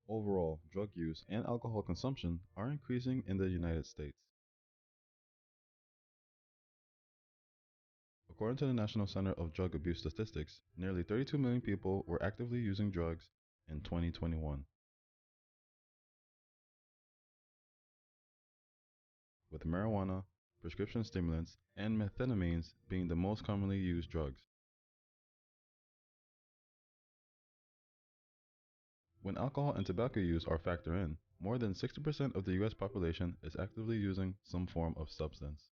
Overall, drug use and alcohol consumption are increasing in the United States. According to the National Center of Drug Abuse Statistics, nearly 32 million people were actively using drugs in 2021, with marijuana, prescription stimulants, and methamphetamines being the most commonly used drugs. When alcohol and tobacco use are factored in, more than 60% of the US population is actively using some form of substance.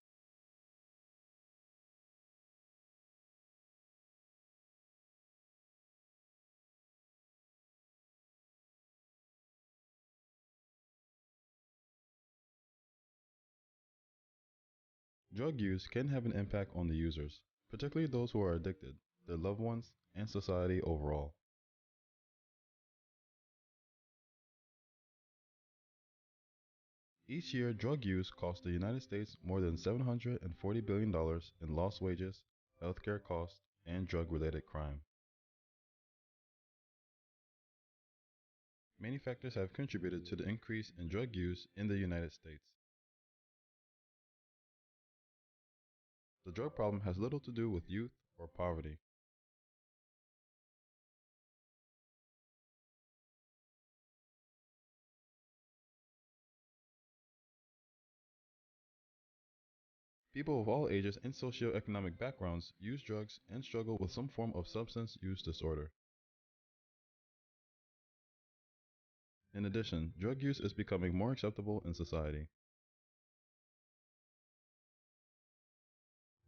Drug use can have an impact on the users, particularly those who are addicted, their loved ones, and society overall. Each year, drug use costs the United States more than $740 billion in lost wages, healthcare costs, and drug-related crime. Many factors have contributed to the increase in drug use in the United States. The drug problem has little to do with youth or poverty. People of all ages and socioeconomic backgrounds use drugs and struggle with some form of substance use disorder. In addition, drug use is becoming more acceptable in society.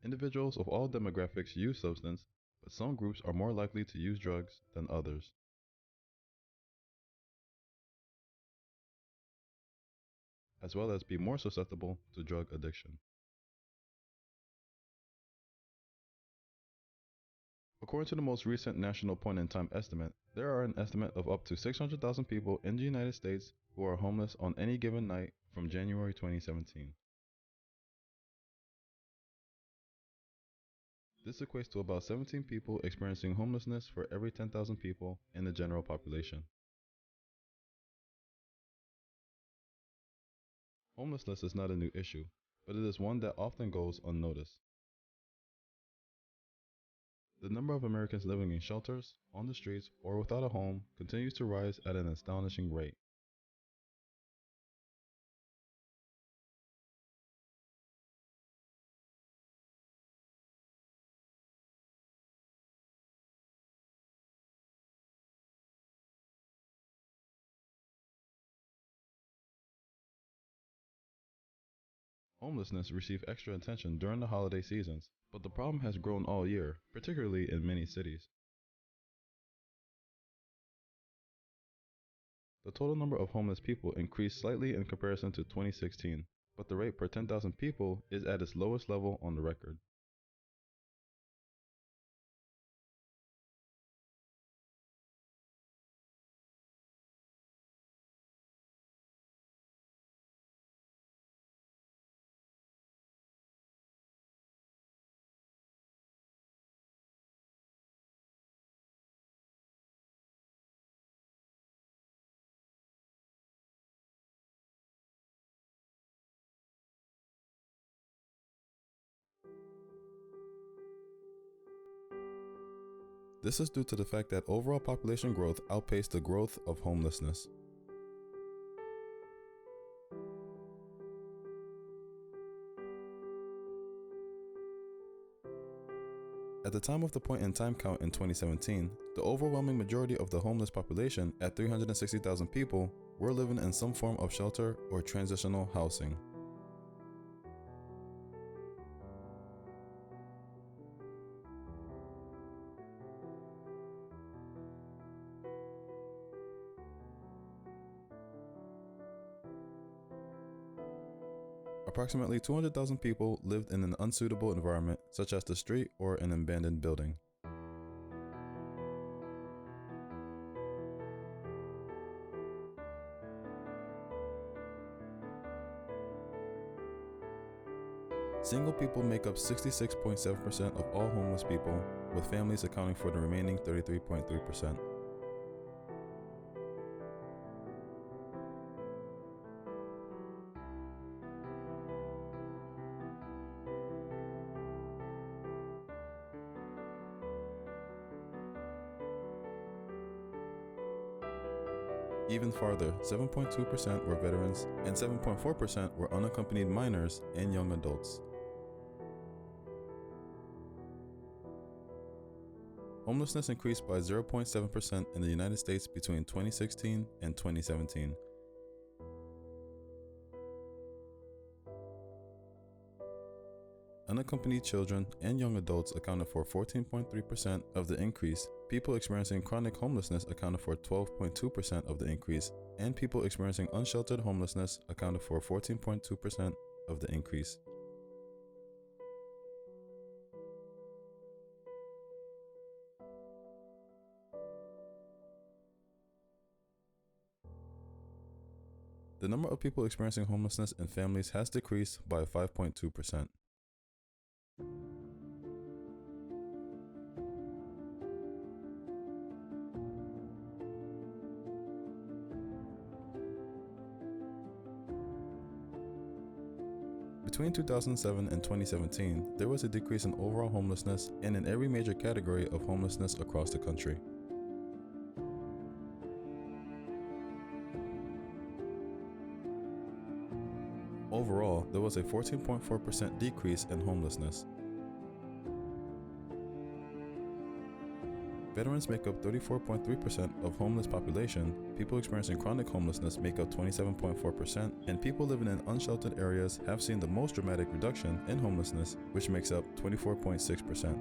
Individuals of all demographics use substance, but some groups are more likely to use drugs than others, as well as be more susceptible to drug addiction. According to the most recent national point-in-time estimate, there are an estimate of up to 600,000 people in the United States who are homeless on any given night from January 2017. This equates to about 17 people experiencing homelessness for every 10,000 people in the general population. Homelessness is not a new issue, but it is one that often goes unnoticed. The number of Americans living in shelters, on the streets, or without a home continues to rise at an astonishing rate. Homelessness receives extra attention during the holiday seasons, but the problem has grown all year, particularly in many cities. The total number of homeless people increased slightly in comparison to 2016, but the rate per 10,000 people is at its lowest level on the record. This is due to the fact that overall population growth outpaced the growth of homelessness. At the time of the point-in-time count in 2017, the overwhelming majority of the homeless population, at 360,000 people, were living in some form of shelter or transitional housing. Approximately 200,000 people lived in an unsuitable environment, such as the street or an abandoned building. Single people make up 66.7% of all homeless people, with families accounting for the remaining 33.3%. Even farther, 7.2% were veterans and 7.4% were unaccompanied minors and young adults. Homelessness increased by 0.7% in the United States between 2016 and 2017. Unaccompanied children and young adults accounted for 14.3% of the increase, people experiencing chronic homelessness accounted for 12.2% of the increase, and people experiencing unsheltered homelessness accounted for 14.2% of the increase. The number of people experiencing homelessness in families has decreased by 5.2%. Between 2007 and 2017, there was a decrease in overall homelessness and in every major category of homelessness across the country. Overall, there was a 14.4% decrease in homelessness. Veterans make up 34.3% of homeless population, people experiencing chronic homelessness make up 27.4%, and people living in unsheltered areas have seen the most dramatic reduction in homelessness, which makes up 24.6%.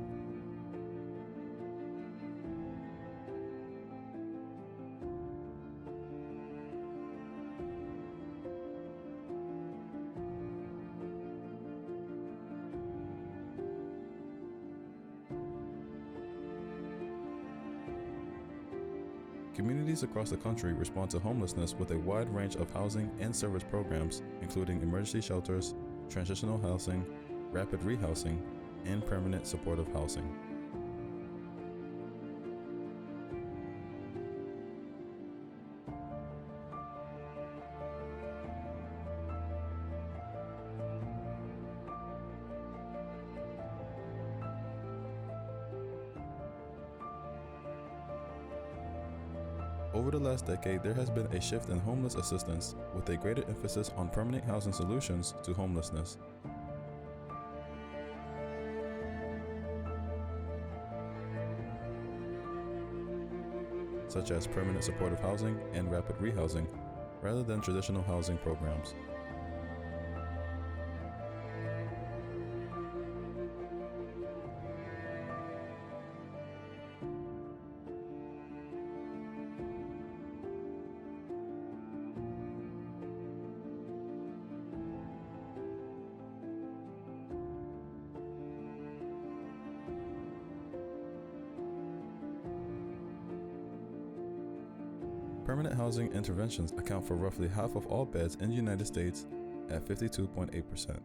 Communities across the country respond to homelessness with a wide range of housing and service programs, including emergency shelters, transitional housing, rapid rehousing, and permanent supportive housing. Over the last decade, there has been a shift in homeless assistance with a greater emphasis on permanent housing solutions to homelessness. Such as permanent supportive housing and rapid rehousing, rather than traditional housing programs. Permanent housing interventions account for roughly half of all beds in the United States at 52.8%.